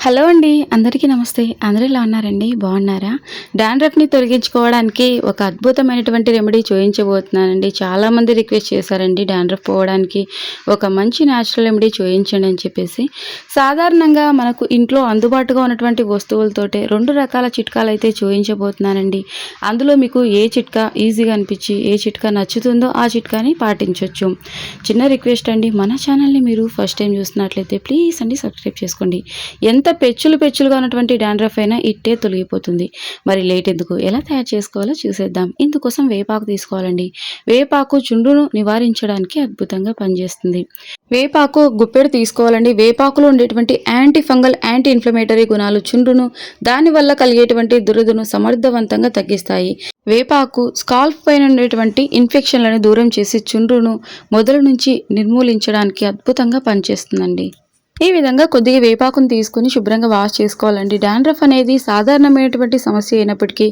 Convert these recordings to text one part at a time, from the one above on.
Hello అండి, అందరికీ నమస్తే. అందరూ ఎలా ఉన్నారండి? బాగున్నారా? డాండ్రఫ్‌ని తొలగించుకోవడానికి ఒక అద్భుతమైనటువంటి రెమెడీ చూయించబోతున్నానండి. చాలామంది రిక్వెస్ట్ చేశారండి డాండ్రఫ్ పోవడానికి ఒక మంచి న్యాచురల్ రెమెడీ చూయించండి అని చెప్పేసి. సాధారణంగా మనకు ఇంట్లో అందుబాటుగా ఉన్నటువంటి వస్తువులతోటే 2 రకాల చిట్కాలైతే చూయించబోతున్నానండి. అందులో మీకు ఏ చిట్కా ఈజీగా అనిపించి, ఏ చిట్కా నచ్చుతుందో ఆ చిట్కాని పాటించొచ్చు. చిన్న రిక్వెస్ట్ అండి, మన ఛానల్‌ని మీరు ఫస్ట్ టైం చూస్తున్నట్లయితే ప్లీజ్ అండి సబ్స్క్రైబ్ చేసుకోండి. ఎంత పెచ్చులుగా ఉన్నటువంటి డాండ్రఫ్ అయినా ఇట్టే తొలగిపోతుంది. మరి లేట్ ఎందుకు, ఎలా తయారు చేసుకోవాలో చూసేద్దాం. ఇందుకోసం వేపాకు తీసుకోవాలండి. వేపాకు చుండ్రును నివారించడానికి అద్భుతంగా పనిచేస్తుంది. వేపాకు గుప్పెడు తీసుకోవాలండి. వేపాకులో ఉండేటువంటి యాంటీ ఫంగల్, యాంటీ ఇన్ఫ్లమేటరీ గుణాలు చుండ్రును, దానివల్ల కలిగేటువంటి దురదను సమర్థవంతంగా తగ్గిస్తాయి. వేపాకు స్కాల్ప్ పైన ఉండేటువంటి ఇన్ఫెక్షన్లను దూరం చేసి చుండ్రును మొదలు నుంచి నిర్మూలించడానికి అద్భుతంగా పనిచేస్తుందండి. ఈ విధంగా కొద్దిగా వేపాకును తీసుకుని శుభ్రంగా వాష్ చేసుకోవాలండి. డాండ్రఫ్ అనేది సాధారణమైనటువంటి సమస్య అయినప్పటికీ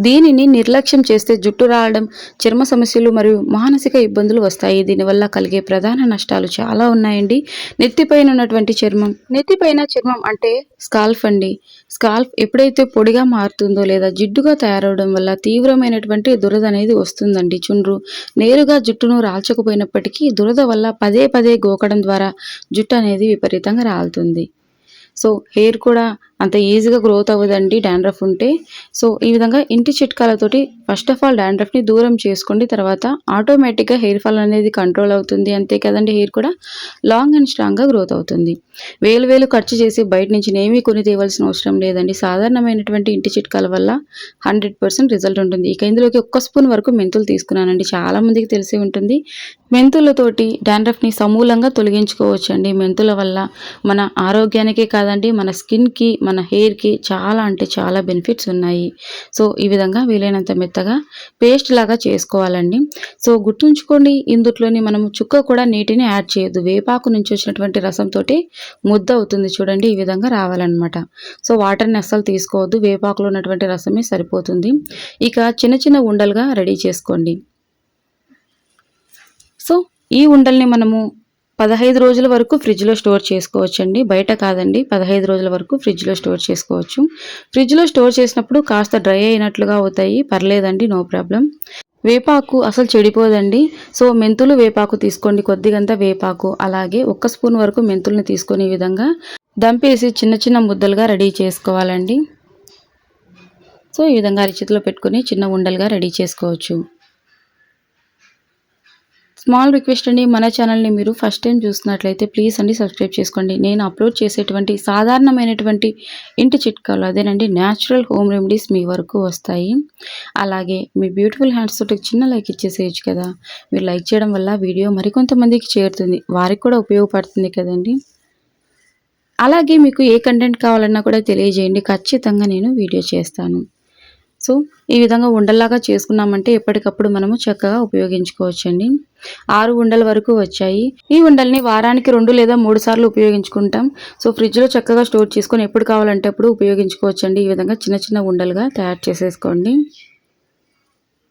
దీనిని నిర్లక్ష్యం చేస్తే జుట్టు రాలడం, చర్మ సమస్యలు మరియు మానసిక ఇబ్బందులు వస్తాయి. దీనివల్ల కలిగే ప్రధాన నష్టాలు చాలా ఉన్నాయండి. నెత్తిపైన చర్మం అంటే స్కాల్ఫ్ అండి. స్కాల్ఫ్ ఎప్పుడైతే పొడిగా మారుతుందో లేదా జిడ్డుగా తయారవడం వల్ల తీవ్రమైనటువంటి దురద అనేది వస్తుందండి. చుండ్రు నేరుగా జుట్టును రాల్చకపోయినప్పటికీ దురద వల్ల పదే పదే గోకడం ద్వారా జుట్టు అనేది విపరీతంగా రాలుతుంది. సో హెయిర్ కూడా అంత ఈజీగా గ్రోత్ అవ్వదండి డాండ్రఫ్ ఉంటే. సో ఈ విధంగా ఇంటి చిట్కాలతోటి ఫస్ట్ ఆఫ్ ఆల్ డాండ్రఫ్ని దూరం చేసుకోండి. తర్వాత ఆటోమేటిక్గా హెయిర్ ఫాల్ అనేది కంట్రోల్ అవుతుంది. అంతే కదండి, హెయిర్ కూడా లాంగ్ అండ్ స్ట్రాంగ్గా గ్రోత్ అవుతుంది. వేలు ఖర్చు చేసి బయట నుంచి ఏమీ కొని తేవాల్సిన అవసరం లేదండి. సాధారణమైనటువంటి ఇంటి చిట్కాల వల్ల 100% రిజల్ట్ ఉంటుంది. ఇక ఇందులోకి 1 స్పూన్ వరకు మెంతులు తీసుకున్నానండి. చాలామందికి తెలిసే ఉంటుంది. మెంతులతోటి డాండ్రఫ్ని సమూలంగా తొలగించుకోవచ్చండి. మెంతుల వల్ల మన ఆరోగ్యానికే కాదండి, మన స్కిన్కి, మన హెయిర్కి చాలా అంటే చాలా బెనిఫిట్స్ ఉన్నాయి. సో ఈ విధంగా వీలైనంత మెత్తగా పేస్ట్ లాగా చేసుకోవాలండి. సో గుర్తుంచుకోండి, ఇందులోని మనం చుక్క కూడా నీటిని యాడ్ చేయొద్దు. వేపాకు నుంచి వచ్చినటువంటి రసంతో ముద్ద అవుతుంది చూడండి, ఈ విధంగా రావాలన్నమాట. సో వాటర్ని అస్సలు తీసుకోవద్దు, వేపాకులో ఉన్నటువంటి రసమే సరిపోతుంది. ఇక చిన్న చిన్న ఉండలుగా రెడీ చేసుకోండి. సో ఈ ఉండల్ని మనము 15 రోజుల వరకు ఫ్రిడ్జ్లో స్టోర్ చేసుకోవచ్చండి. బయట కాదండి, 15 రోజుల వరకు ఫ్రిడ్జ్లో స్టోర్ చేసుకోవచ్చు. ఫ్రిడ్జ్లో స్టోర్ చేసినప్పుడు కాస్త డ్రై అయినట్లుగా అవుతాయి, పర్లేదండి, నో ప్రాబ్లం. వేపాకు అసలు చెడిపోదండి. సో మెంతులు, వేపాకు తీసుకోండి, కొద్దిగంత వేపాకు, అలాగే 1 స్పూన్ వరకు మెంతుల్ని తీసుకొని ఈ విధంగా దంపేసి చిన్న చిన్న ముద్దలుగా రెడీ చేసుకోవాలండి. సో ఈ విధంగా అరిచేతిలో పెట్టుకొని చిన్న ఉండలుగా రెడీ చేసుకోవచ్చు. స్మాల్ రిక్వెస్ట్ అండి, మన ఛానల్ని మీరు ఫస్ట్ టైం చూస్తున్నట్లయితే ప్లీజ్ అండి సబ్స్క్రైబ్ చేసుకోండి. నేను అప్లోడ్ చేసేటువంటి సాధారణమైనటువంటి ఇంటి చిట్కాలు, అదేనండి న్యాచురల్ హోమ్ రెమెడీస్ మీ వరకు వస్తాయి. అలాగే మీ బ్యూటిఫుల్ హ్యాండ్స్ తోటి చిన్న లైక్ ఇచ్చేసేయచ్చు కదా. మీరు లైక్ చేయడం వల్ల వీడియో మరికొంతమందికి చేరుతుంది, వారికి కూడా ఉపయోగపడుతుంది కదండి. అలాగే మీకు ఏ కంటెంట్ కావాలన్నా కూడా తెలియజేయండి, ఖచ్చితంగా నేను వీడియో చేస్తాను. సో ఈ విధంగా ఉండల్లాగా చేసుకున్నామంటే ఎప్పటికప్పుడు మనము చక్కగా ఉపయోగించుకోవచ్చండి. 6 ఉండల వరకు వచ్చాయి. ఈ ఉండల్ని వారానికి 2 లేదా 3 సార్లు ఉపయోగించుకుంటాం. సో ఫ్రిడ్జ్లో చక్కగా స్టోర్ చేసుకొని ఎప్పుడు కావాలంటే అప్పుడు ఉపయోగించుకోవచ్చండి. ఈ విధంగా చిన్న చిన్న ఉండలుగా తయారు చేసేసుకోండి.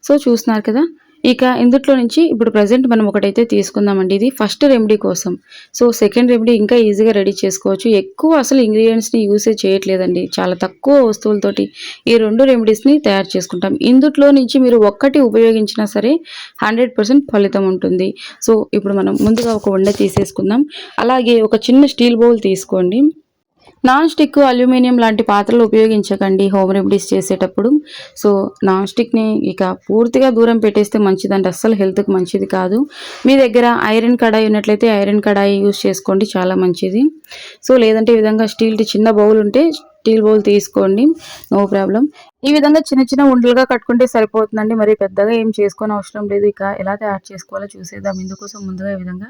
సో చూస్తున్నారు కదా. ఇక ఇందులో నుంచి ఇప్పుడు ప్రజెంట్ మనం ఒకటైతే తీసుకుందామండి. ఇది ఫస్ట్ రెమెడీ కోసం. సో సెకండ్ రెమెడీ ఇంకా ఈజీగా రెడీ చేసుకోవచ్చు. ఎక్కువ అసలు ఇంగ్రీడియంట్స్ని యూసేజ్ చేయట్లేదండి, చాలా తక్కువ వస్తువులతోటి ఈ 2 రెమెడీస్ని తయారు చేసుకుంటాం. ఇందులో నుంచి మీరు ఒక్కటి ఉపయోగించినా సరే 100% ఫలితం ఉంటుంది. సో ఇప్పుడు మనం ముందుగా ఒక ఉండ తీసేసుకుందాం. అలాగే ఒక చిన్న స్టీల్ బౌల్ తీసుకోండి. నాన్ స్టిక్, అల్యూమినియం లాంటి పాత్రలు ఉపయోగించకండి హోమ్ రెమెడీస్ చేసేటప్పుడు. సో నాన్ స్టిక్ని ఇక పూర్తిగా దూరం పెట్టేస్తే మంచిదండి, అస్సలు హెల్త్కి మంచిది కాదు. మీ దగ్గర ఐరన్ కడాయి ఉన్నట్లయితే ఐరన్ కడాయి యూస్ చేసుకోండి, చాలా మంచిది. సో లేదంటే ఈ విధంగా స్టీల్ చిన్న బౌల్ ఉంటే స్టీల్ బౌల్ తీసుకోండి, నో ప్రాబ్లం. ఈ విధంగా చిన్న చిన్న ఉండలుగా కట్టుకుంటే సరిపోతుందండి, మరి పెద్దగా ఏం చేసుకొని అవసరం లేదు. ఇక ఎలా తయారు చేసుకోవాలో చూసేద్దాం. ఇందుకోసం ముందుగా ఈ విధంగా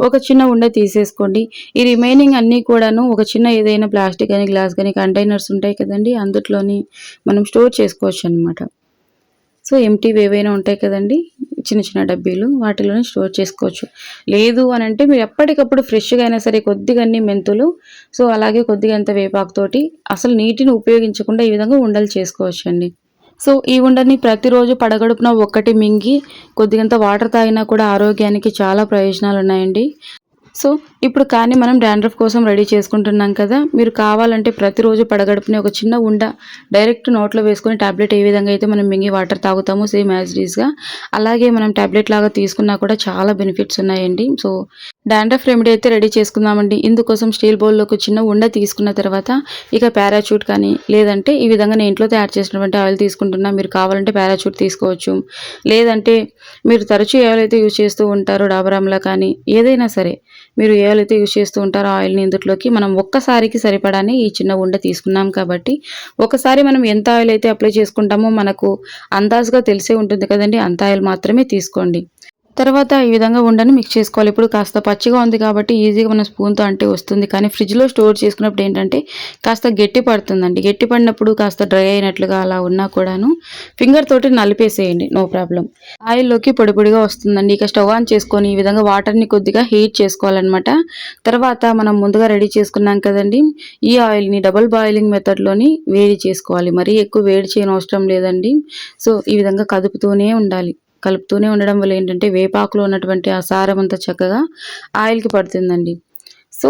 ఒక చిన్న ఉండ తీసేసుకోండి. ఈ రిమైనింగ్ అన్నీ కూడాను ఒక చిన్న ఏదైనా ప్లాస్టిక్ కానీ గ్లాస్ కానీ కంటైనర్స్ ఉంటాయి కదండి, అందులోని మనం స్టోర్ చేసుకోవచ్చు అనమాట. సో ఎంటీవి ఏవైనా ఉంటాయి కదండి, చిన్న చిన్న డబ్బీలు, వాటిలోనే స్టోర్ చేసుకోవచ్చు. లేదు అని అంటే మీరు ఎప్పటికప్పుడు ఫ్రెష్గా అయినా సరే కొద్దిగా అన్ని మెంతులు, సో అలాగే కొద్దిగా అంత వేపాకుతోటి అసలు నీటిని ఉపయోగించకుండా ఈ విధంగా ఉండలు చేసుకోవచ్చండి. సో ఈ ఉండని ప్రతిరోజు పడగడుపున ఒక్కటి మింగి కొద్దిగంత వాటర్ తాగినా కూడా ఆరోగ్యానికి చాలా ప్రయోజనాలు ఉన్నాయండి. సో ఇప్పుడు కానీ మనం డాండ్రఫ్ కోసం రెడీ చేసుకుంటున్నాం కదా, మీరు కావాలంటే ప్రతిరోజు పడగడుపునే ఒక చిన్న ఉండ డైరెక్ట్ నోట్లో వేసుకొని టాబ్లెట్ ఏ విధంగా అయితే మనం మింగి వాటర్ తాగుతామో సేమ్ యాజ్ ఇట్ ఈస్‌గా అలాగే మనం టాబ్లెట్ లాగా తీసుకున్నా కూడా చాలా బెనిఫిట్స్ ఉన్నాయండి. సో డాండ్రఫ్ రెమెడీ అయితే రెడీ చేసుకుందామండి. ఇందుకోసం స్టీల్ బౌల్‌లో ఒక చిన్న ఉండ తీసుకున్న తర్వాత ఇక పారాచూట్ కానీ లేదంటే ఈ విధంగా నేను ఇంట్లో తయారు చేసినటువంటి ఆయిల్ తీసుకుంటున్నా. మీరు కావాలంటే పారాచూట్ తీసుకోవచ్చు. లేదంటే మీరు తరచూ ఏ ఆయిల్ అయితే యూజ్ చేస్తూ ఉంటారో డాబర్ ఆమ్లా కానీ ఏదైనా సరే మీరు ఏ ఆయిల్ అయితే యూజ్ చేస్తూ ఉంటారో ఆ ఆయిల్‌ని ఇందులోకి మనం ఒక్కసారికి సరిపడానే ఈ చిన్న ఉండ తీసుకున్నాం కాబట్టి ఒకసారి మనం ఎంత ఆయిల్ అయితే అప్లై చేసుకుంటామో మనకు అందాజుగా తెలిసే ఉంటుంది కదండీ! అంత ఆయిల్ మాత్రమే తీసుకోండి. తర్వాత ఈ విధంగా ఉండని మిక్స్ చేసుకోవాలి. ఇప్పుడు కాస్త పచ్చిగా ఉంది కాబట్టి ఈజీగా మనం స్పూన్‌తో అంటే వస్తుంది. కానీ ఫ్రిడ్జ్‌లో స్టోర్ చేసుకున్నప్పుడు ఏంటంటే కాస్త గట్టి పడుతుందండి. గట్టి పడినప్పుడు కాస్త డ్రై అయినట్లుగా అలా ఉన్నా కూడాను ఫింగర్ తోటి నలిపేసేయండి. No problem. ఆయిల్‌లోకి పొడి పొడిగా వస్తుందండి. ఇక స్టవ్ ఆన్ చేసుకొని ఈ విధంగా వాటర్‌ని కొద్దిగా హీట్ చేసుకోవాలన్నమాట. తర్వాత మనం ముందుగా రెడీ చేసుకున్నాం కదండీ! ఈ ఆయిల్‌ని డబుల్ బాయిలింగ్ మెథడ్‌లోని వేడి చేసుకోవాలి. మరీ ఎక్కువ వేడి చేయనవసరం లేదండి. సో ఈ విధంగా కలుపుతూనే ఉండడం వల్ల ఏంటంటే వేపాకులో ఉన్నటువంటి ఆ సారం అంతా చక్కగా ఆయిల్‌కి పడుతుందండి. సో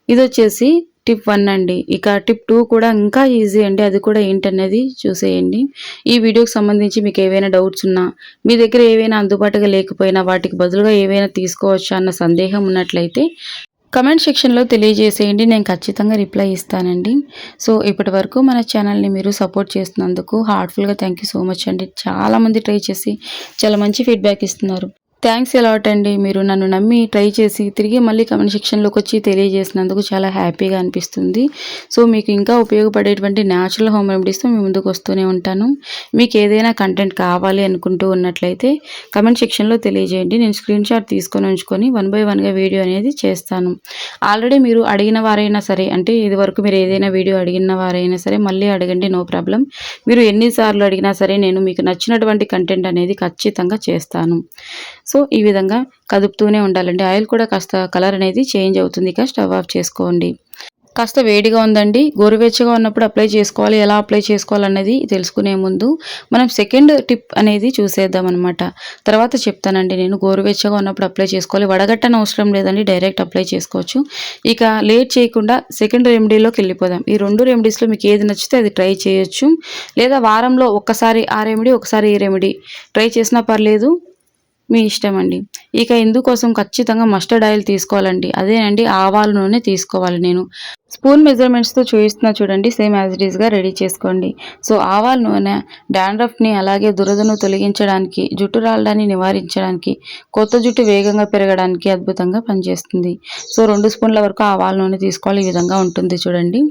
ఇదొచ్చేసి టిప్ 1 అండి. ఇక టిప్ 2 కూడా ఇంకా ఈజీ అండి. అది కూడా ఏంటనేది చూసేయండి. ఈ వీడియోకి సంబంధించి మీకు ఏవైనా డౌట్స్ ఉన్నా, మీ దగ్గర ఏవైనా అందుబాటుగా లేకపోయినా వాటికి బదులుగా ఏవైనా తీసుకోవచ్చా అన్న సందేహం ఉన్నట్లయితే కమెంట్ సెక్షన్‌లో తెలియజేసేయండి. నేను ఖచ్చితంగా రిప్లై ఇస్తానండి. సో ఇప్పటివరకు మన ఛానల్‌ని మీరు సపోర్ట్ చేస్తున్నందుకు హార్ట్‌ఫుల్‌గా థ్యాంక్ యూ సో మచ్ అండి. చాలామంది ట్రై చేసి చాలా మంచి ఫీడ్‌బ్యాక్ ఇస్తున్నారు. థ్యాంక్స్ ఎలాట్ అండి. మీరు నన్ను నమ్మి ట్రై చేసి తిరిగి మళ్ళీ కమెంట్ సెక్షన్‌లోకొచ్చి తెలియజేసినందుకు చాలా హ్యాపీగా అనిపిస్తుంది. సో మీకు ఇంకా ఉపయోగపడేటువంటి న్యాచురల్ హోమ్ రెమెడీస్‌తో మీ ముందుకు వస్తూనే ఉంటాను. మీకు ఏదైనా కంటెంట్ కావాలి అనుకుంటూ ఉన్నట్లయితే కమెంట్ సెక్షన్‌లో తెలియజేయండి. నేను స్క్రీన్‌షాట్ తీసుకొని ఉంచుకొని వన్ బై వన్‌గా వీడియో అనేది చేస్తాను. ఆల్రెడీ మీరు అడిగిన వారైనా సరే అంటే ఇదివరకు మీరు ఏదైనా వీడియో అడిగిన వారైనా సరే మళ్ళీ అడగండి. No problem. మీరు ఎన్ని సార్లు అడిగినా సరే నేను మీకు నచ్చినటువంటి కంటెంట్ అనేది ఖచ్చితంగా చేస్తాను. సో ఈ విధంగా కదుపుతూనే ఉండాలండి. ఆయిల్ కూడా కాస్త కలర్ అనేది చేంజ్ అవుతుంది. ఇక స్టవ్ ఆఫ్ చేసుకోండి. కాస్త వేడిగా ఉందండి. గోరువెచ్చగా ఉన్నప్పుడు అప్లై చేసుకోవాలి. ఎలా అప్లై చేసుకోవాలన్నది తెలుసుకునే ముందు మనం సెకండ్ టిప్ అనేది చూసేద్దామనమాట. తర్వాత చెప్తానండి నేను. గోరువెచ్చగా ఉన్నప్పుడు అప్లై చేసుకోవాలి. వడగట్టనవసరం లేదండి. డైరెక్ట్ అప్లై చేసుకోవచ్చు. ఇక లేట్ చేయకుండా సెకండ్ రెమెడీలోకి వెళ్ళిపోదాం. ఈ 2 రెమెడీస్‌లో మీకు ఏది నచ్చితే అది ట్రై చేయొచ్చు. లేదా వారంలో ఒక్కసారి ఆ రెమెడీ, ఒకసారి ఈ రెమెడీ ట్రై చేసినా పర్లేదు. మీ ఇష్టం అండి. ఇక ఇందుకోసం ఖచ్చితంగా మస్టర్డ్ ఆయిల్ తీసుకోవాలండి. అదేనండి ఆవాల నూనె తీసుకోవాలి నేను. స్పూన్ మెజర్మెంట్స్‌తో చూపిస్తున్నా చూడండి. సేమ్ యాజ్ ఇట్ ఈస్‌గా రెడీ చేసుకోండి. సో ఆవాల నూనె డాండ్రఫ్‌ని అలాగే దురదను తొలగించడానికి, జుట్టు రాలడాన్ని నివారించడానికి, కొత్త జుట్టు వేగంగా పెరగడానికి అద్భుతంగా పనిచేస్తుంది. సో 2 స్పూన్ల వరకు ఆవాల నూనె తీసుకోవాలి. ఈ విధంగా ఉంటుంది చూడండి.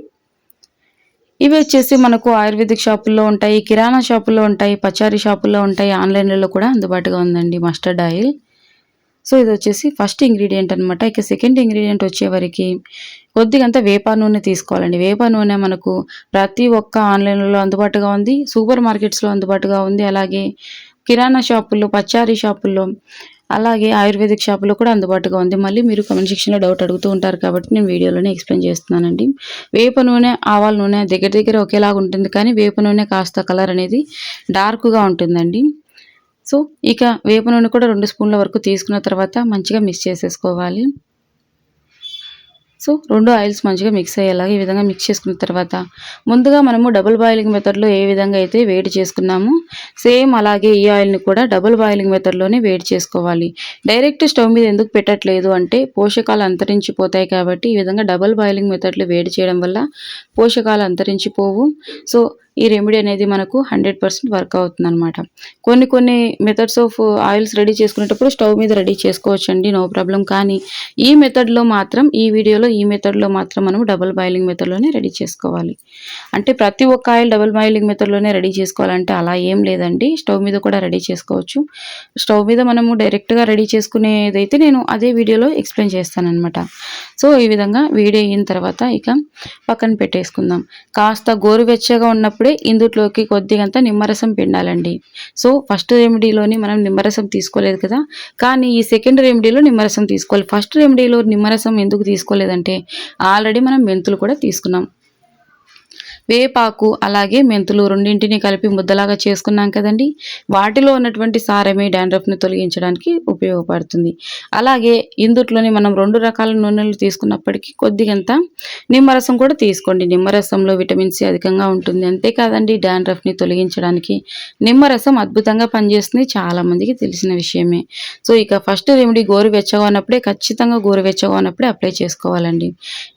ఇవి వచ్చేసి మనకు ఆయుర్వేదిక్ షాపుల్లో ఉంటాయి, కిరాణా షాపుల్లో ఉంటాయి, పచారీ షాపుల్లో ఉంటాయి, ఆన్‌లైన్‌లలో కూడా అందుబాటుగా ఉందండి మస్టర్డ్ ఆయిల్. సో ఇదొచ్చేసి ఫస్ట్ ఇంగ్రీడియంట్ అనమాట. ఇక సెకండ్ ఇంగ్రీడియంట్ వచ్చేవరకి కొద్దిగంత వేప నూనె తీసుకోవాలండి. వేప నూనె మనకు ప్రతి ఒక్క ఆన్‌లైన్‌లలో అందుబాటుగా ఉంది. సూపర్ మార్కెట్స్‌లో అందుబాటుగా ఉంది. అలాగే కిరాణా షాపుల్లో, పచారీ షాపుల్లో, అలాగే ఆయుర్వేదిక్ షాపులో కూడా అందుబాటుగా ఉంది. మళ్ళీ మీరు కామెంట్ సెక్షన్‌లో డౌట్ అడుగుతూ ఉంటారు కాబట్టి నేను వీడియోలోనే ఎక్స్‌ప్లెయిన్ చేస్తున్నానండి. వేప నూనె, ఆవాల నూనె దగ్గర దగ్గర ఒకేలాగా ఉంటుంది. కానీ వేప నూనె కాస్త కలర్ అనేది డార్క్‌గా ఉంటుందండి. సో ఇక వేప నూనె కూడా 2 స్పూన్ల వరకు తీసుకున్న తర్వాత మంచిగా మిక్స్ చేసేసుకోవాలి. సో 2 ఆయిల్స్ మంచిగా మిక్స్ అయ్యేలాగా ఈ విధంగా మిక్స్ చేసుకున్న తర్వాత ముందుగా మనము డబుల్ బాయిలింగ్ మెథడ్‌లో ఏ విధంగా అయితే వేడి చేసుకున్నామో సేమ్ అలాగే ఈ ఆయిల్‌ని కూడా డబుల్ బాయిలింగ్ మెథడ్‌లోనే వేడి చేసుకోవాలి. డైరెక్ట్ స్టవ్ మీద ఎందుకు పెట్టట్లేదు అంటే పోషకాలు అంతరించిపోతాయి కాబట్టి ఈ విధంగా డబుల్ బాయిలింగ్ మెథడ్‌లో వేడి చేయడం వల్ల పోషకాలు అంతరించిపోవు. సో ఈ రెమెడీ అనేది మనకు 100% వర్క్ అవుతుందనమాట. కొన్ని మెథడ్స్ ఆఫ్ ఆయిల్స్ రెడీ చేసుకునేటప్పుడు స్టవ్ మీద రెడీ చేసుకోవచ్చండి. No problem. కానీ ఈ మెథడ్‌లో మాత్రం ఈ మెథడ్‌లో మాత్రం మనం డబుల్ బాయిలింగ్ మెథడ్‌లోనే రెడీ చేసుకోవాలి. అంటే ప్రతి ఒక్క ఆయిల్ డబుల్ బాయిలింగ్ మెథడ్‌లోనే రెడీ చేసుకోవాలంటే అలా ఏం లేదండి. స్టవ్ మీద కూడా రెడీ చేసుకోవచ్చు. స్టవ్ మీద మనము డైరెక్ట్‌గా రెడీ చేసుకునేదైతే నేను అదే వీడియోలో ఎక్స్‌ప్లెయిన్ చేస్తాననమాట. సో ఈ విధంగా వేడి అయిన తర్వాత ఇక పక్కన పెట్టేసుకుందాం. కాస్త గోరువెచ్చగా ఉన్నప్పుడే ఇందులోకి కొద్దిగంత నిమ్మరసం పిండాలండి. సో ఫస్ట్ రెమెడీలోని మనం నిమ్మరసం తీసుకోలేదు కదా! కానీ ఈ సెకండ్ రెమెడీలో నిమ్మరసం తీసుకోవాలి. ఫస్ట్ రెమెడీలో నిమ్మరసం ఎందుకు తీసుకోలేదంటే ఆల్రెడీ మనం మెంతులు కూడా తీసుకున్నాం. వేపాకు అలాగే మెంతులు రెండింటిని కలిపి ముద్దలాగా చేసుకున్నాం కదండి. వాటిలో ఉన్నటువంటి సారమే డాండ్రఫ్ని తొలగించడానికి ఉపయోగపడుతుంది. అలాగే ఇందుట్లోని మనం 2 రకాల నూనెలు తీసుకున్నప్పటికీ కొద్దిగంత నిమ్మరసం కూడా తీసుకోండి. నిమ్మరసంలో విటమిన్ సి అధికంగా ఉంటుంది. అంతేకాదండి, డాండ్రఫ్ని తొలగించడానికి నిమ్మరసం అద్భుతంగా పనిచేస్తుంది. చాలామందికి తెలిసిన విషయమే. సో ఇక ఫస్ట్ రెమెడీ గోరువెచ్చగా ఉన్నప్పుడే, ఖచ్చితంగా గోరువెచ్చగా ఉన్నప్పుడే అప్లై చేసుకోవాలండి.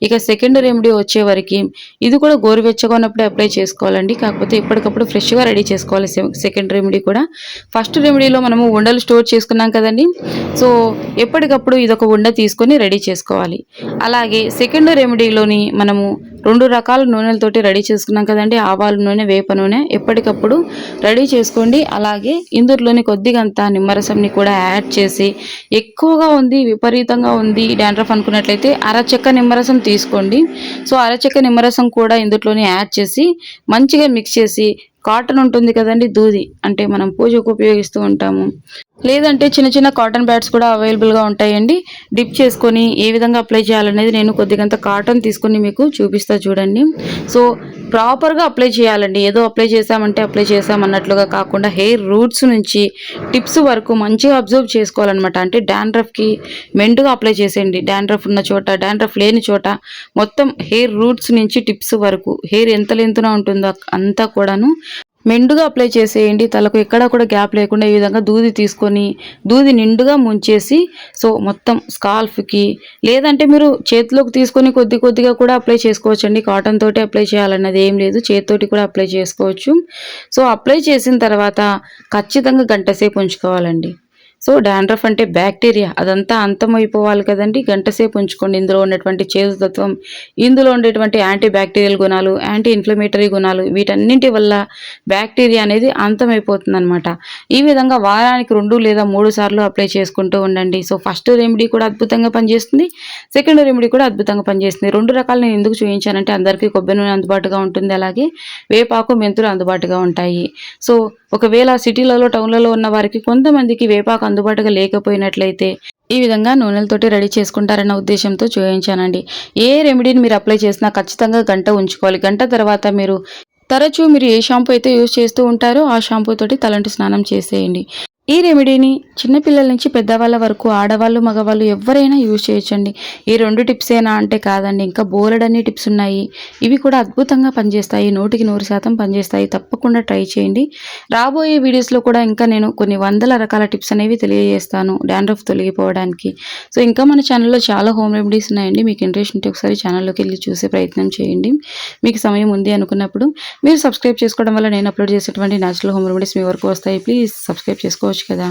ఇక సెకండ్ రెమెడీ వచ్చేవరకు ఇది కూడా గోరువెచ్చగా ఉన్నప్పుడే అప్లై చేసుకోవాలండి. కాకపోతే ఎప్పటికప్పుడు ఫ్రెష్గా రెడీ చేసుకోవాలి సెకండ్ రెమెడీ కూడా. ఫస్ట్ రెమెడీలో మనము ఉండలు స్టోర్ చేసుకున్నాం కదండి. సో ఎప్పటికప్పుడు ఇదొక ఉండ తీసుకొని రెడీ చేసుకోవాలి. అలాగే సెకండ్ రెమెడీలోని మనము 2 రకాల నూనెలతోటి రెడీ చేసుకున్నాం కదండి. ఆవాల నూనె, వేప నూనె ఎప్పటికప్పుడు రెడీ చేసుకోండి. అలాగే ఇందులోని కొద్దిగంత నిమ్మరసంని కూడా యాడ్ చేసి, ఎక్కువగా ఉంది, విపరీతంగా ఉంది డాండ్రఫ్ అనుకున్నట్లయితే అరచెక్క నిమ్మరసం తీసుకోండి. సో అరచెక్క నిమ్మరసం కూడా ఇందులోని యాడ్ చేసి మంచిగా మిక్స్ చేసి, కాటన్ ఉంటుంది కదండి, దూది అంటే మనం పూజకు ఉపయోగిస్తూ ఉంటాము, లేదంటే చిన్న చిన్న కాటన్ ప్యాడ్స్ కూడా అవైలబుల్గా ఉంటాయండి. డిప్ చేసుకొని ఏ విధంగా అప్లై చేయాలనేది నేను కొద్దిగంత కాటన్ తీసుకొని మీకు చూపిస్తా చూడండి. సో ప్రాపర్గా అప్లై చేయాలండి. ఏదో అప్లై చేసామంటే అప్లై చేసామన్నట్లుగా కాకుండా హెయిర్ రూట్స్ నుంచి టిప్స్ వరకు మంచిగా అబ్జర్వ్ చేసుకోవాలన్నమాట. అంటే డాండ్రఫ్కి మెండుగా అప్లై చేసేయండి. డాండ్రఫ్ ఉన్న చోట, డాండ్రఫ్ లేని చోట మొత్తం హెయిర్ రూట్స్ నుంచి టిప్స్ వరకు హెయిర్ ఎంత లెంతున ఉంటుందో అంతా కూడాను మెండుగా అప్లై చేసేయండి. తలకు ఎక్కడా కూడా గ్యాప్ లేకుండా ఈ విధంగా దూది తీసుకొని దూది నిండుగా ముంచేసి, సో మొత్తం స్కాల్ఫ్కి, లేదంటే మీరు చేతిలోకి తీసుకొని కొద్ది కొద్దిగా కూడా అప్లై చేసుకోవచ్చండి. కాటన్ తోటి అప్లై చేయాలన్నది ఏం లేదు, చేతితోటి కూడా అప్లై చేసుకోవచ్చు. సో అప్లై చేసిన తర్వాత ఖచ్చితంగా గంట సేపు ఉంచుకోవాలండి. సో డాండ్రఫ్ అంటే బ్యాక్టీరియా, అదంతా అంతమైపోవాలి కదండి. గంట సేపు ఉంచుకోండి. ఇందులో ఉన్నటువంటి చేదుతత్వం, ఇందులో ఉండేటువంటి యాంటీ బ్యాక్టీరియల్ గుణాలు, యాంటీ ఇన్ఫ్లమేటరీ గుణాలు, వీటన్నింటి వల్ల బ్యాక్టీరియా అనేది అంతమైపోతుంది అనమాట. ఈ విధంగా వారానికి 2 లేదా 3 సార్లు అప్లై చేసుకుంటూ ఉండండి. సో ఫస్ట్ రెమెడీ కూడా అద్భుతంగా పనిచేస్తుంది, సెకండ్ రెమెడీ కూడా అద్భుతంగా పనిచేస్తుంది. 2 రకాలు నేను ఎందుకు చూపించానంటే అందరికీ కొబ్బరి నూనె అందుబాటుగా ఉంటుంది, అలాగే వేపాకు, మెంతులు అందుబాటుగా ఉంటాయి. సో ఒకవేళ సిటీలలో, టౌన్లలో ఉన్న వారికి కొంతమందికి వేపాకు అందుబాటుగా లేకపోయినట్లయితే ఈ విధంగా నూనెలతోటి రెడీ చేసుకుంటారన్న ఉద్దేశంతో చూపించానండి. ఏ రెమెడీని మీరు అప్లై చేసినా ఖచ్చితంగా గంట ఉంచుకోవాలి. గంట తర్వాత మీరు తరచూ ఏ షాంపూ అయితే యూజ్ చేస్తూ ఉంటారో ఆ షాంపూ తోటి తలంటి స్నానం చేసేయండి. ఈ రెమెడీని చిన్నపిల్లల నుంచి పెద్దవాళ్ళ వరకు, ఆడవాళ్ళు, మగవాళ్ళు ఎవరైనా యూజ్ చేయొచ్చండి. ఈ 2 టిప్సేనా అంటే కాదండి, ఇంకా బోలెడన్ని టిప్స్ ఉన్నాయి. ఇవి కూడా అద్భుతంగా పనిచేస్తాయి, 100% పనిచేస్తాయి. తప్పకుండా ట్రై చేయండి. రాబోయే వీడియోస్లో కూడా ఇంకా నేను కొన్ని వందల రకాల టిప్స్ అనేవి తెలియజేస్తాను డాండ్రఫ్ తొలగిపోవడానికి. సో ఇంకా మన ఛానల్లో చాలా హోమ్ రెమెడీస్ ఉన్నాయండి. మీకు ఇంట్రెస్ట్ ఉంటే ఒకసారి ఛానల్లోకి వెళ్ళి చూసే ప్రయత్నం చేయండి. మీకు సమయం ఉంది అనుకున్నప్పుడు మీరు సబ్స్క్రైబ్ చేసుకోవడం వల్ల నేను అప్లోడ్ చేసేటువంటి న్యాచురల్ హోమ్ రెమెడీస్ మీ వరకు వస్తాయి. ప్లీజ్ సబ్స్క్రైబ్ చేసుకోవచ్చు కదా.